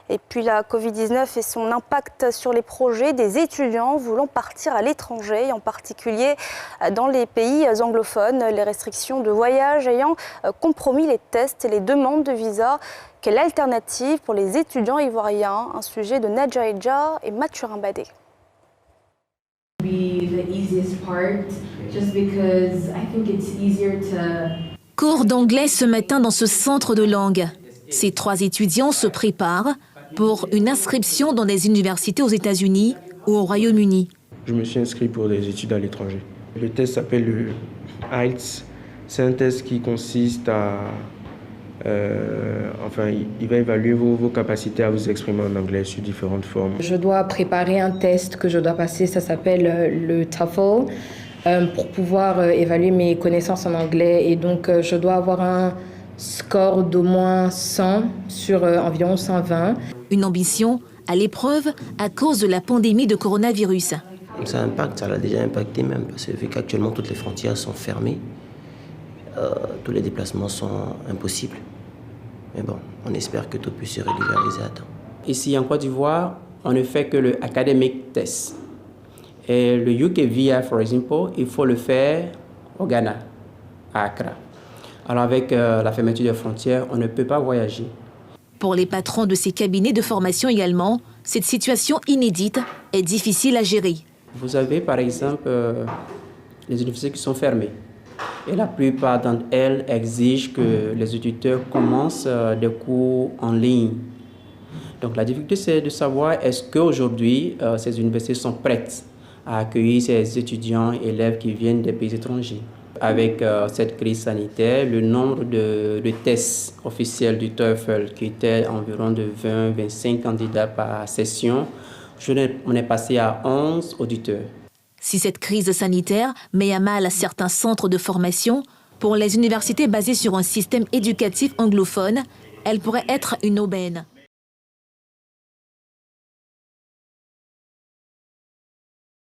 Et puis la Covid-19 et son impact sur les projets des étudiants voulant partir à l'étranger, en particulier dans les pays anglophones. Les restrictions de voyage ayant compromis les tests et les demandes de visa. Quelle alternative pour les étudiants ivoiriens? Un sujet de Nadja Edja et Mathurin Badé. Cours d'anglais ce matin dans ce centre de langue. Ces 3 étudiants se préparent pour une inscription dans des universités aux États-Unis ou au Royaume-Uni. Je me suis inscrit pour des études à l'étranger. Le test s'appelle le IELTS. C'est un test qui consiste à... il va évaluer vos capacités à vous exprimer en anglais sous différentes formes. Je dois préparer un test que je dois passer, ça s'appelle le TOEFL, pour pouvoir évaluer mes connaissances en anglais. Et donc, je dois avoir un score d'au moins 100 sur environ 120. Une ambition à l'épreuve à cause de la pandémie de coronavirus. Ça impacte, ça l'a déjà impacté même, parce que vu qu'actuellement toutes les frontières sont fermées, tous les déplacements sont impossibles. Mais bon, on espère que tout puisse se régulariser à temps. Ici en Côte d'Ivoire, on ne fait que le academic test. Et le UKVIA, par exemple, il faut le faire au Ghana, à Accra. Alors avec la fermeture des frontières, on ne peut pas voyager. Pour les patrons de ces cabinets de formation également, cette situation inédite est difficile à gérer. Vous avez par exemple les universités qui sont fermées. Et la plupart d'entre elles exigent que les étudiants commencent des cours en ligne. Donc la difficulté, c'est de savoir est-ce qu'aujourd'hui, ces universités sont prêtes à accueillir ces étudiants et élèves qui viennent des pays étrangers. Avec cette crise sanitaire, le nombre de tests officiels du TOEFL, qui était environ de 20-25 candidats par session, on est passé à 11 auditeurs. Si cette crise sanitaire met à mal certains centres de formation, pour les universités basées sur un système éducatif anglophone, elle pourrait être une aubaine.